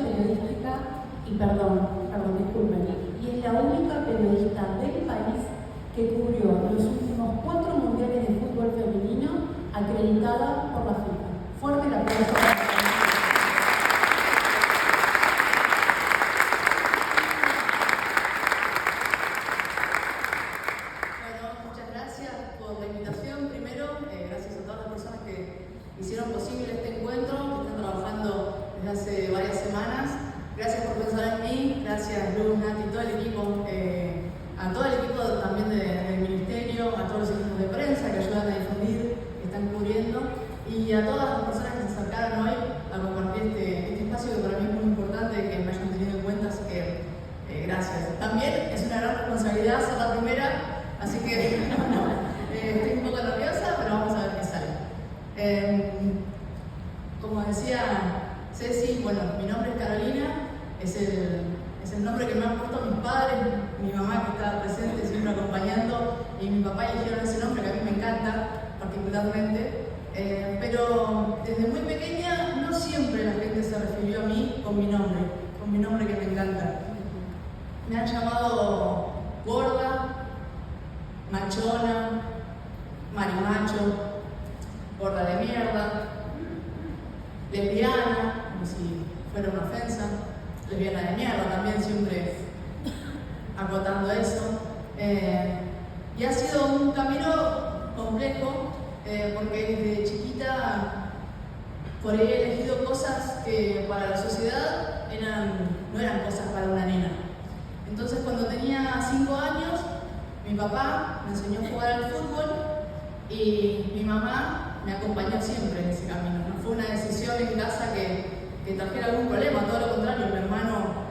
periodística, y disculpen, y es la única periodista del país que cubrió los últimos 4 mundiales de fútbol femenino acreditada por la FIFA. Fuerte el aplauso para ella. Hicieron posible este encuentro, que están trabajando desde hace varias semanas. Gracias por pensar en mí, gracias Luz, Nati, todo el equipo, a todo el equipo también del Ministerio, a todos los equipos de prensa que ayudan a difundir, que están cubriendo, y a todas las personas que se acercaron hoy a compartir este espacio que para mí es muy importante que me hayan tenido en cuenta, así que gracias. También es una gran responsabilidad ser la primera, así que estoy un poco nerviosa, pero vamos a ver qué sale. Como decía Ceci, bueno, mi nombre es Carolina, es el nombre que me han puesto mis padres, mi mamá que estaba presente, siempre acompañando, y mi papá eligieron ese nombre que a mí me encanta particularmente, pero desde muy pequeña no siempre la gente se refirió a mí con mi nombre que me encanta. Me han llamado gorda, machona, marimacho, gorda de mierda, lesbiana, como si fuera una ofensa, lesbiana de mierda también, siempre acotando eso. Y ha sido un camino complejo, porque desde chiquita por ahí he elegido cosas que para la sociedad no eran cosas para una nena. Entonces cuando tenía 5 años, mi papá me enseñó a jugar al fútbol y mi mamá me acompañó siempre en ese camino. No fue una decisión en casa que trajera algún problema, todo lo contrario. Mi hermano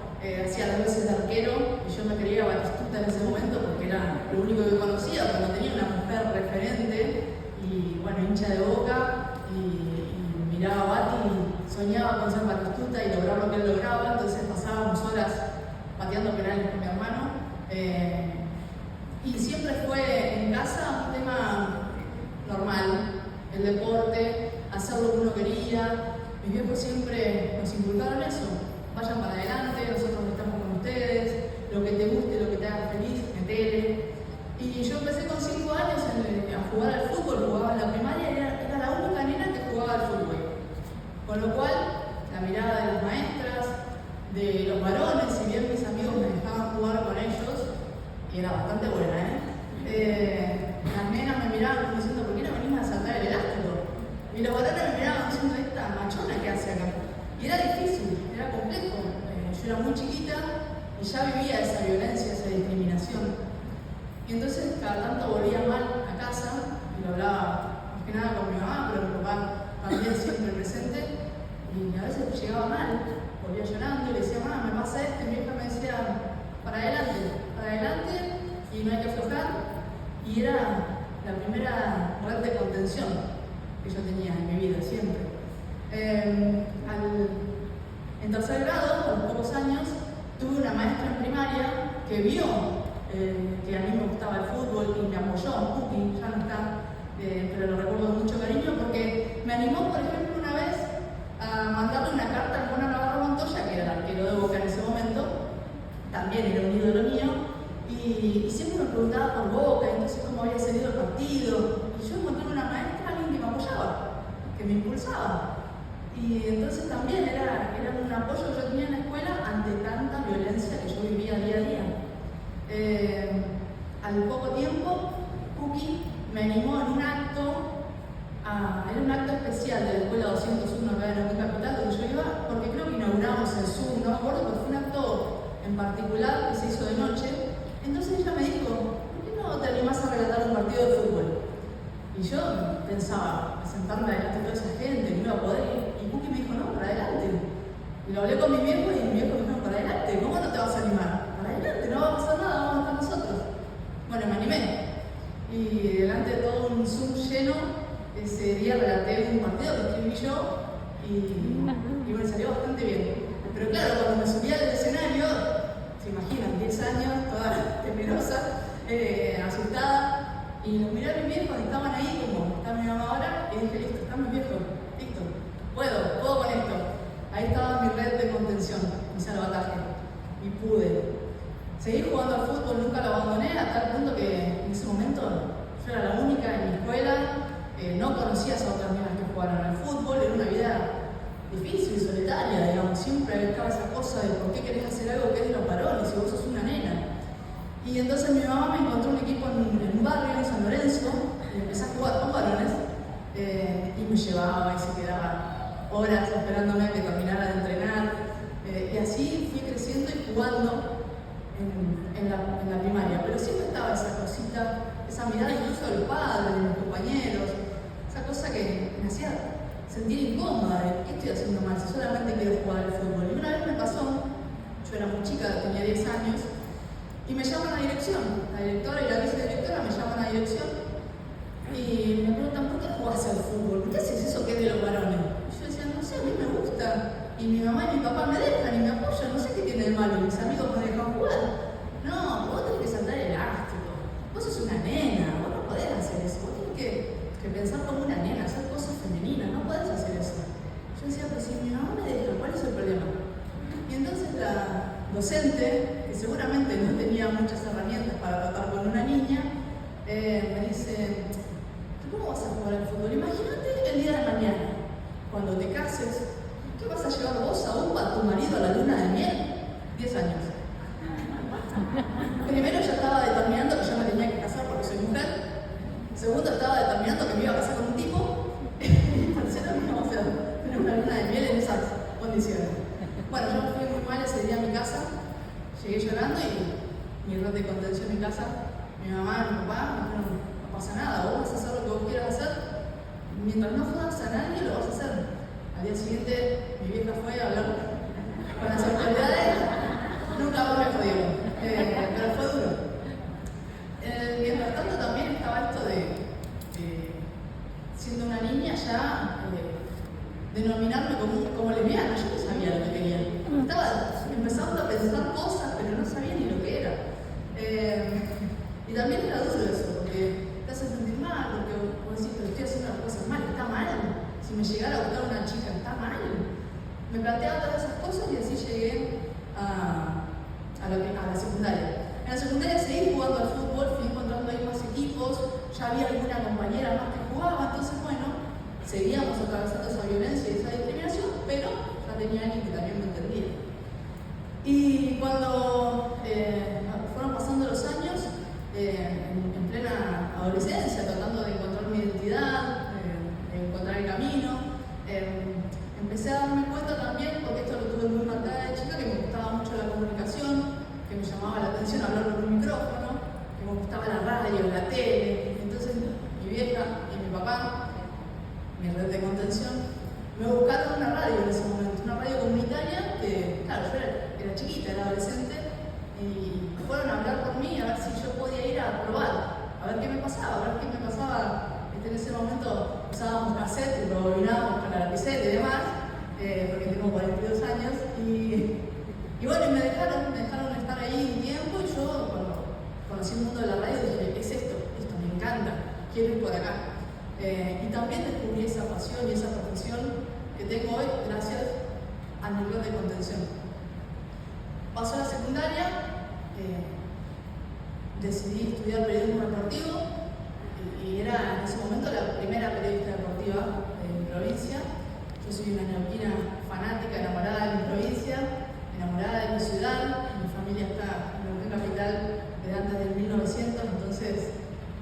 hacía las veces de arquero y yo me creía Batistuta en ese momento porque era lo único que conocía, porque no tenía una mujer referente y bueno, hincha de Boca y miraba a Bati y soñaba con ser Batistuta y lograr lo que él lograba. Entonces pasábamos horas pateando penales con mi hermano y siempre fue en casa un tema normal. El deporte, hacer lo que uno quería. Mis viejos siempre nos inculcaron eso. Vayan para adelante, nosotros estamos con ustedes, lo que te guste, lo que te haga feliz, metele. Y yo empecé con 5 años a jugar al fútbol, jugaba en la primaria y era la única nena que jugaba al fútbol. Con lo cual, la mirada de las maestras, de los varones, si bien mis amigos me dejaban jugar con ellos, y era bastante buena, las nenas me miraban como diciendo, ¿por qué no venimos a saltar el elástico? Y los varones me miraban diciendo, esta machona que hace acá. Y era difícil, era complejo. Yo era muy chiquita y ya vivía esa violencia, esa discriminación. Y entonces cada tanto volvía mal a casa, y lo hablaba más que nada con mi mamá, pero mi papá también siempre presente, y a veces llegaba mal, volvía llorando y le decía, mamá, me pasa esto, y mi hija me decía, para adelante, y no hay que aflojar. Y era la primera red de contención que yo tenía en mi vida, siempre. En tercer grado, a los pocos años, tuve una maestra en primaria que vio que a mí me gustaba el fútbol y me apoyó, Pupi, ya no está, pero lo recuerdo con mucho cariño porque me animó, por ejemplo, una vez a mandarle una carta a Juan Navarro Montoya, que era el arquero de Boca en ese momento, también era un ídolo mío. Y siempre me preguntaba por Boca, entonces cómo había salido el partido. Y yo encontré una maestra, alguien que me apoyaba, que me impulsaba. Y entonces también era un apoyo que yo tenía en la escuela ante tanta violencia que yo vivía día a día. Al poco tiempo, Cookie me animó en un acto, era un acto especial de la escuela 201 acá en Neuquén Capital, donde yo iba, porque creo que inauguramos el Zoom, no me acuerdo, pero fue un acto en particular que se hizo de noche. Entonces ella me dijo, ¿por qué no te animás a relatar un partido de fútbol? Y yo pensaba, sentarme adelante de toda esa gente, que no iba a poder. Y Cookie me dijo, no, para adelante. Y lo hablé con mi viejo y mi viejo me dijo, para adelante, ¿cómo no te vas a animar? Para adelante, no va a pasar nada, vamos a estar nosotros. Bueno, me animé. Y delante de todo un Zoom lleno, ese día relaté un partido que escribí yo y me salió bastante bien. Pero claro, cuando me subí al escenario, se imaginan, 10 años, toda temerosa, asustada, y los miré a mis viejos, estaban ahí como está mi mamá ahora, y dije, listo, están mis viejos, listo, puedo con esto. Ahí estaba mi red de contención. hice el bataje y pude. Seguí jugando al fútbol, nunca lo abandoné, a tal punto que en ese momento yo era la única en mi escuela, no conocías a otras niñas que jugaran al fútbol, era una vida difícil, solitaria, digamos, siempre estaba esa cosa de por qué querés hacer algo que es de los varones si vos sos una nena. Y entonces mi mamá me encontró un equipo en un barrio, en San Lorenzo, y empecé a jugar con varones, y me llevaba y se quedaba horas esperándome a que terminara de entrenar, y así fui creciendo y jugando en la primaria, pero siempre estaba esa cosita, esa mirada incluso de los padres, de los compañeros, esa cosa que me hacía sentir incómoda de ¿qué estoy haciendo mal? Si solamente quiero jugar al fútbol. Y una vez me pasó, yo era muy chica, tenía 10 años, y me llaman a dirección, la directora y la vicedirectora me llaman a dirección y me preguntan ¿por qué jugás al fútbol? ¿Por qué haces eso que es de los varones? Y yo decía, no sé, a mí me gusta. Y mi mamá y mi papá me dejan y me apoyan, no sé qué tiene de malo, y mis amigos me dejan jugar. No, vos tenés que saltar elástico, vos sos una nena, vos no podés hacer eso, vos tenés que pensar como una nena, hacer cosas femeninas, no podés hacer eso. Yo decía, pues si mi mamá me deja, ¿cuál es el problema? Y entonces la docente, que seguramente no tenía muchas herramientas para tratar con una niña, me dice, ¿cómo vas a jugar al fútbol? Imagínate el día de mañana, cuando te cases, ¿qué vas a llevar vos a tu marido a la luna de miel? 10 años. Primero ya estaba determinando que yo me tenía que casar porque soy mujer. Segundo, estaba determinando que me iba a casar con un tipo. Y tercero, no íbamos a tener una luna de miel en esas condiciones. Bueno, yo fui muy mal ese día a mi casa. Llegué llorando y mi red de contención en casa, mi mamá y mi papá me dijeron, no pasa nada, vos vas a hacer lo que vos quieras hacer. Mientras no jodas a nadie, lo vas a hacer. Al día siguiente, mi vieja fue a hablar con las autoridades. Nunca más me jodieron, pero fue duro. Mientras tanto, también estaba esto de siendo una niña ya, denominarme como lesbiana. Yo no sabía lo que quería. Estaba empezando a pensar cosas, pero no sabía ni lo que era. Y también era duro eso, porque te hace sentir mal, porque vos decís, pero estoy haciendo las cosas mal, está mal. Si me llegara a gustar una chica, está mal. Me planteaba todas esas cosas y así llegué a la secundaria. En la secundaria seguí jugando al fútbol, fui encontrando ahí más equipos, ya había alguna compañera más que jugaba, entonces bueno, seguíamos atravesando esa violencia y esa discriminación, pero ya tenía alguien que también me entendía. Y cuando fueron pasando los años, en plena adolescencia, tratando de encontrar mi identidad, de encontrar el camino, empecé a darme cuenta también, porque esto lo tuve muy marcada de chica, que me gustaba mucho la comunicación, que me llamaba la atención hablar con un micrófono, que me gustaba la radio, la tele. Entonces mi vieja y mi papá, mi red de contención, me buscaron una radio en ese momento, una radio comunitaria que, claro, yo era chiquita, era adolescente, y fueron a hablar por mí, a ver si yo podía ir a probar, a ver qué me pasaba, en ese momento usábamos cassette y rebobinábamos con la lapicera y demás, porque tengo 42 años, y bueno, me dejaron estar ahí un tiempo, y yo cuando conocí el mundo de la radio dije, es esto me encanta, quiero ir por acá. Y también descubrí esa pasión y esa profesión que tengo hoy gracias a mi red de contención. Pasó la secundaria, decidí estudiar periodismo deportivo y era en ese momento la primera periodista deportiva de mi provincia. Yo soy una neuquina fanática, enamorada de mi provincia, enamorada de mi ciudad. Mi familia está en Neuquén capital desde antes del 1900, entonces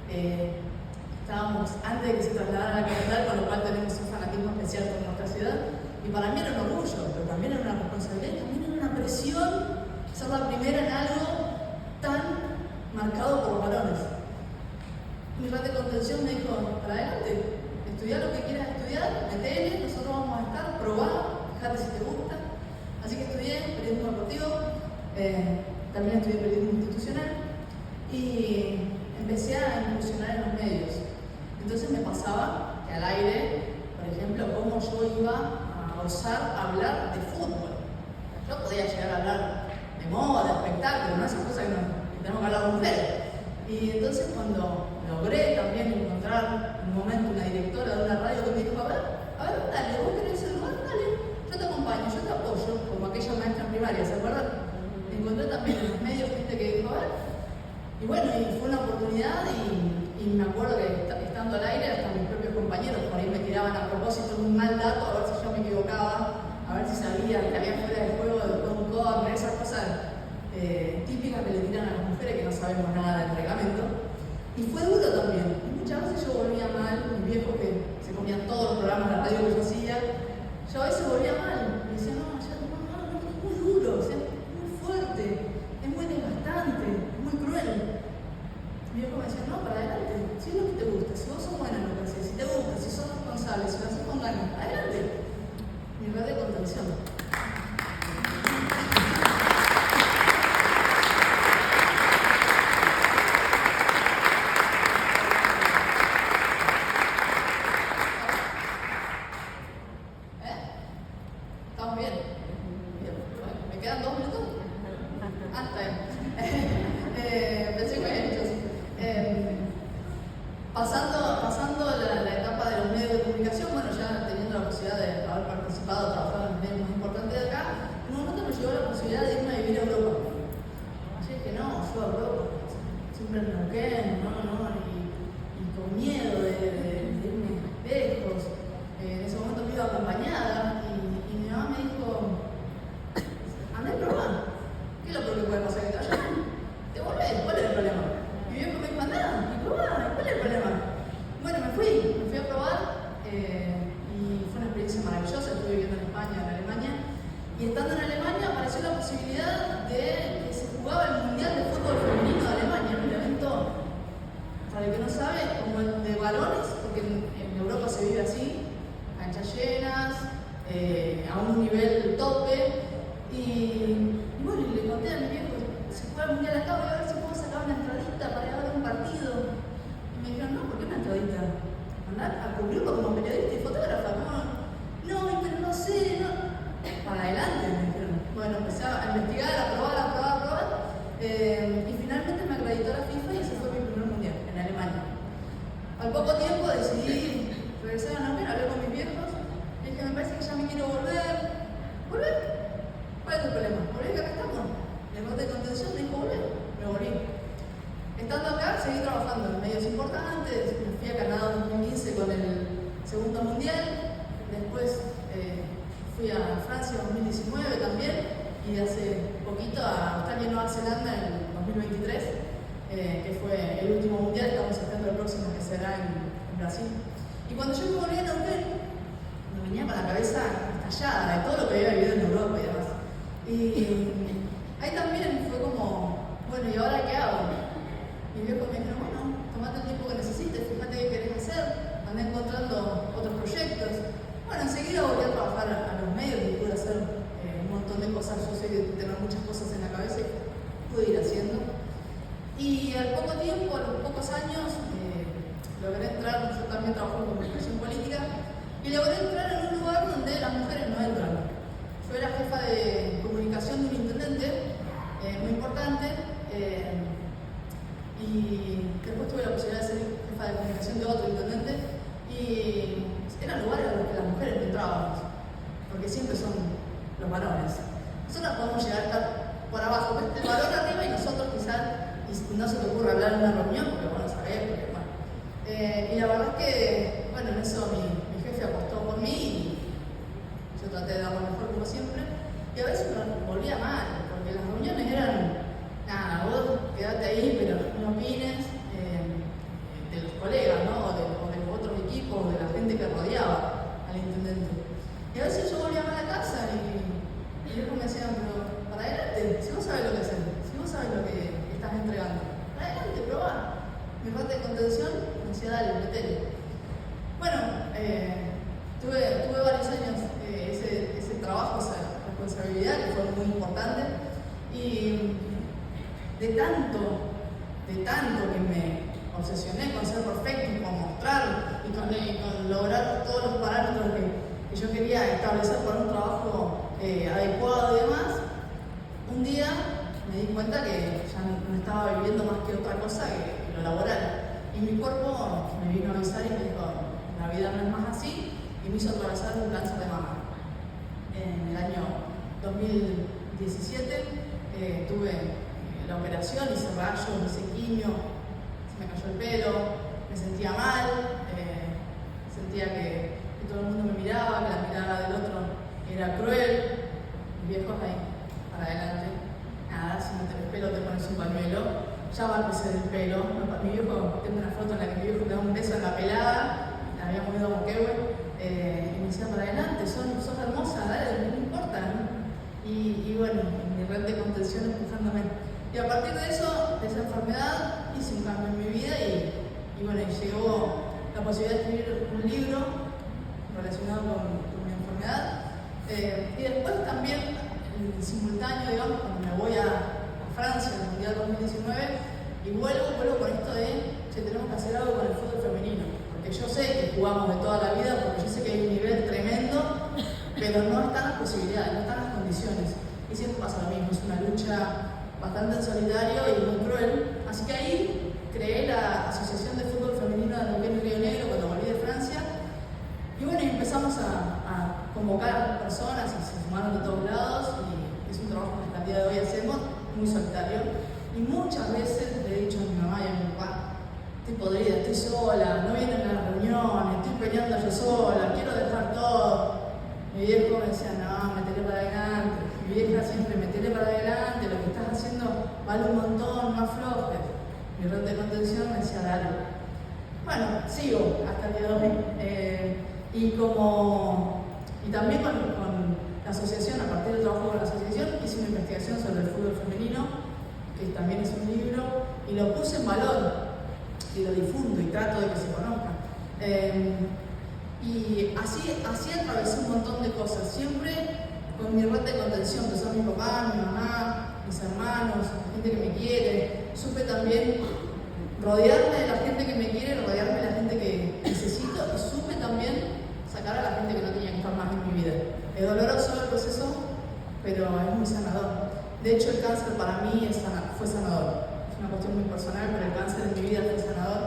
estábamos antes de que se trasladara a la capital, con lo cual tenemos un fanatismo especial por nuestra ciudad. Y para mí era un orgullo, pero también era una responsabilidad, también era una presión ser la primera en algo tan marcado por varones. Mi red de contención me dijo, para adelante, estudia lo que quieras estudiar, metele, nosotros vamos a estar, probá, fíjate si te gusta. Así que estudié periodismo deportivo, también estudié periodismo institucional y empecé a incursionar en los medios. Entonces me pasaba que al aire, por ejemplo, cómo yo iba a osar hablar de fútbol. Yo podía llegar a hablar de moda, de espectáculo, ¿no? Esas cosas que tenemos que hablar con mujeres. Y entonces cuando logré también encontrar un momento una directora de una radio que me dijo, a ver, dale, vos querés ser lugar, dale, yo te acompaño, yo te apoyo, como aquella maestra en primaria, ¿se comunidad y me acuerdo que estando al aire hasta mis propios compañeros por ahí me tiraban a propósito un mal dato a ver si yo me equivocaba, a ver si sabía que había fuera de juego de un córner, esas cosas típicas que le tiran a las mujeres que no sabemos nada del reglamento. Y fue duro también. Y muchas veces yo volvía mal, mis viejos que se comían todos los programas de radio que yo hacía, yo a veces volvía mal. Y decía, no, es muy duro, o sea, es muy fuerte, es muy desgastante, es muy cruel. Mi viejo me decía, no, para adelante, si es lo que te gusta, si vos sos buena en lo que haces, si te gusta, si sos responsable, si lo haces con ganas, adelante. Mi red de contención. ¿Estamos bien? Bien. Bueno, ¿me quedan 2 minutos? Ah, está bien. Pensé que me había dicho así. Pasando la etapa de los medios de comunicación, bueno, ya teniendo la posibilidad de haber participado, trabajado en los medios más importantes de acá, en un momento me llegó la posibilidad de irme a vivir a Europa. Así que no, yo a Europa, siempre en Neuquén, y con miedo de irme lejos. En ese momento me iba acompañada y mi mamá me dijo, andá a probar. ¿Qué es lo peor que puede pasar? Que te vayas. Te volvés, ¿cuál es el problema? Mi viejo me dijo, andá, y probá, ¿cuál es el problema? Bueno, me fui a probar y fue una experiencia maravillosa. Estuve viviendo en España, en Alemania, y estando en Alemania apareció la posibilidad de que se jugaba el Mundial de Fútbol Femenino de Alemania, un evento, para el que no sabe, como el de varones, porque en Europa se vive así, canchas llenas, a un nivel tope, y bueno, le conté a mi viejo, se juega el Mundial acá, voy a ver si puedo sacar una entradita para ir a ver un partido. Y me dijeron, no, ¿por qué una entradita? Andar a cubrirlo como periodista y fotógrafa, no, pero no sé, no. Para adelante, me dijeron. Bueno, empecé a investigar, a probar, y finalmente me acreditó la FIFA y ese fue mi primer Mundial, en Alemania. Al poco tiempo decidí regresar a Neuquén, hablé con mis viejos, y dije, me parece que ya me quiero volver. ¿Volver? ¿Cuál es el problema? ¿Volver que acá estamos? El bote de contención me dijo, volver. Me volví. Estando acá, seguí trabajando en medios importantes, me fui a Canadá en 2015 con el segundo mundial, después fui a Francia en 2019 también, y hace poquito a Australia y Nueva Zelanda en 2023, que fue el último mundial, estamos esperando el próximo que será en Brasil. Y cuando yo me volví a Neuquén, me venía con la cabeza estallada de todo lo que había vivido en Europa y demás. Y ahí también fue como, bueno, ¿y ahora qué hago? Mi viejo me dijo, bueno, tomate el tiempo que necesites, fíjate qué querés hacer, andé encontrando otros proyectos. Bueno, enseguida volví a trabajar a los medios y pude hacer un montón de cosas. Yo sé que tengo muchas cosas en la cabeza y pude ir haciendo. Y al poco tiempo, a los pocos años, logré entrar, yo también trabajo en comunicación política, y logré entrar en un lugar donde las mujeres no entran. Yo era jefa de comunicación de un intendente muy importante, y después tuve la posibilidad de ser jefa de comunicación de otro intendente, y eran lugares a los que las mujeres no entrábamos, porque siempre son los varones. Nosotros podemos llegar a estar por abajo, el varón arriba y nosotros quizás, y no se te ocurre hablar en una reunión, porque bueno, sabés, porque bueno. Y la verdad es que, bueno, en eso mi jefe apostó por mí y yo traté de dar lo mejor como siempre. Y a veces me volvía mal, porque las reuniones eran, nada, vos quedate ahí, pero no opines de los colegas, ¿no? O de los otros equipos, de la gente que rodeaba al intendente. Y a veces yo volvía mal a casa y ellos me decían, pero para adelante, si vos sabés lo que hacer, si vos sabés lo que estás entregando, para adelante, probá. Mi parte de contención me decía, dale, metele. Bueno, tuve varios años ese trabajo, esa responsabilidad que fue muy importante, y de tanto que me obsesioné con ser perfecto y con mostrar y con lograr todos los parámetros que yo quería establecer para un trabajo adecuado y demás, un día me di cuenta que ya no estaba viviendo más que otra cosa que lo laboral. Y mi cuerpo me vino a avisar y me dijo, la vida no es más así, y me hizo atravesar un cáncer de mama. En el año 2017 tuve la operación, hice rayos, hice quimio, me cayó el pelo, me sentía mal, sentía que todo el mundo me miraba, que la mirada del otro era cruel. Mis viejos ahí, para adelante, nada, si no tenés pelo te pones un pañuelo, ya va a crecer el pelo. Mi viejo, tengo una foto en la que mi viejo me da un beso en la pelada, la habíamos ido a Moquehue, y me decía, para adelante, sos hermosa, dale, no importa, ¿no? Y bueno, mi red de contención empujándome. Y a partir de eso, de esa enfermedad, hice un cambio en mi vida y bueno, llegó la posibilidad de escribir un libro relacionado con mi enfermedad. Y después también, en simultáneo, digamos, cuando me voy a Francia en el Mundial 2019, y vuelvo con esto de que tenemos que hacer algo con el fútbol femenino. Porque yo sé que jugamos de toda la vida, porque yo sé que hay un nivel tremendo, pero no están las posibilidades, no están las condiciones. Y siempre pasa lo mismo, es una lucha bastante en solitario y muy cruel. Así que ahí creé la Asociación de Fútbol Femenino de Neuquén y Río Negro cuando volví de Francia. Y bueno, empezamos a convocar personas y se sumaron de todos lados y es un trabajo que hasta el día de hoy hacemos, muy solitario. Y muchas veces le he dicho a mi mamá y a mi papá, estoy podrida, estoy sola, no vienen a las reuniones, estoy peleando yo sola, quiero dejar todo. Mi viejo me decía, no, metele para adelante. Mi vieja siempre, metele para adelante, lo que estás haciendo vale un montón, no aflojes. Mi red de contención me decía, dale. Bueno, sigo hasta el día de hoy. Y también con la asociación, a partir del trabajo con la asociación, hice una investigación sobre el fútbol femenino, que también es un libro, y lo puse en valor, y lo difundo y trato de que se conozca. Y así atravesé un montón de cosas, siempre con mi red de contención, que son mi papá, mi mamá, mis hermanos, la gente que me quiere. Supe también rodearme de la gente que me quiere, rodearme de la gente que necesito, y supe también sacar a la gente que no tenía que estar más en mi vida. Es doloroso el proceso, pero es muy sanador. De hecho, el cáncer para mí fue sanador. Es una cuestión muy personal, pero el cáncer en mi vida fue sanador.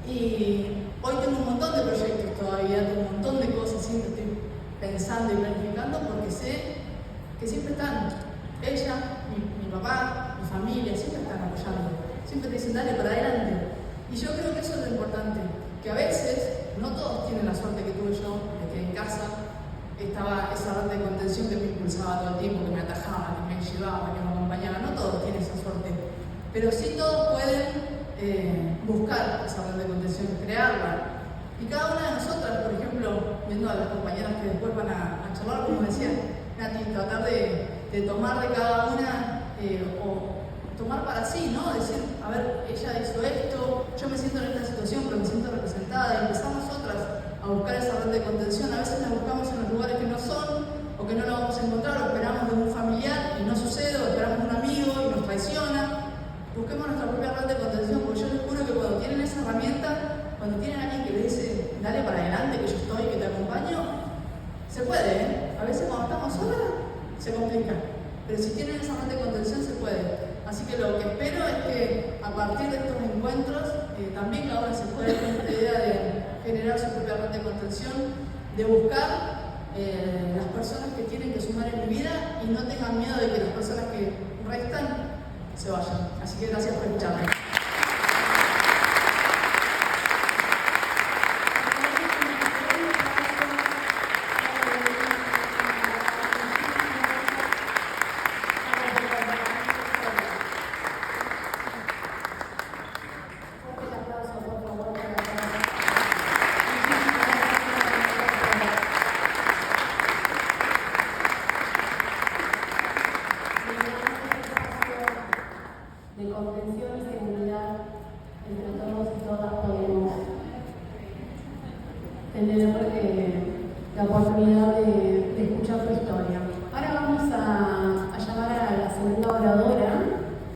Y hoy tengo un montón de proyectos todavía, tengo un montón de cosas, siempre estoy pensando y planificando porque sé que siempre están ella, mi papá, mi familia, siempre están apoyando, siempre te dicen dale para adelante. Y yo creo que eso es lo importante, que a veces no todos tienen la suerte que tuve yo, de que en casa estaba esa red de contención que me impulsaba todo el tiempo, que me atajaba, que me llevaba, que me acompañaba. No todos tienen esa suerte, pero sí todos pueden buscar esa red de contención, crearla. Y cada una de nosotras, por ejemplo, viendo a las compañeras que después van a charlar, como decía Nati, tratar de tomar de cada una o tomar para sí, ¿no? Decir, a ver, ella hizo esto, yo me siento en esta situación, pero me siento representada, y empezamos nosotras a buscar esa red de contención. A veces la buscamos en los lugares que no son, o que no la vamos a encontrar, o esperamos de un familiar y no sucede, o esperamos de un amigo y nos traiciona. Busquemos nuestra propia red de contención, porque yo les juro que cuando tienen esa herramienta, cuando tienen a alguien que les dice, dale para adelante, que yo estoy, que te acompaño, se puede, ¿eh? A veces cuando estamos solas, se complica. Pero si tienen esa red de contención, se puede. Así que lo que espero es que a partir de estos encuentros, también cada uno se puede tener esta idea de generar su propia red de contención, de buscar las personas que tienen que sumar en mi vida y no tengan miedo de que las personas que restan se vayan. Así que gracias por escucharme.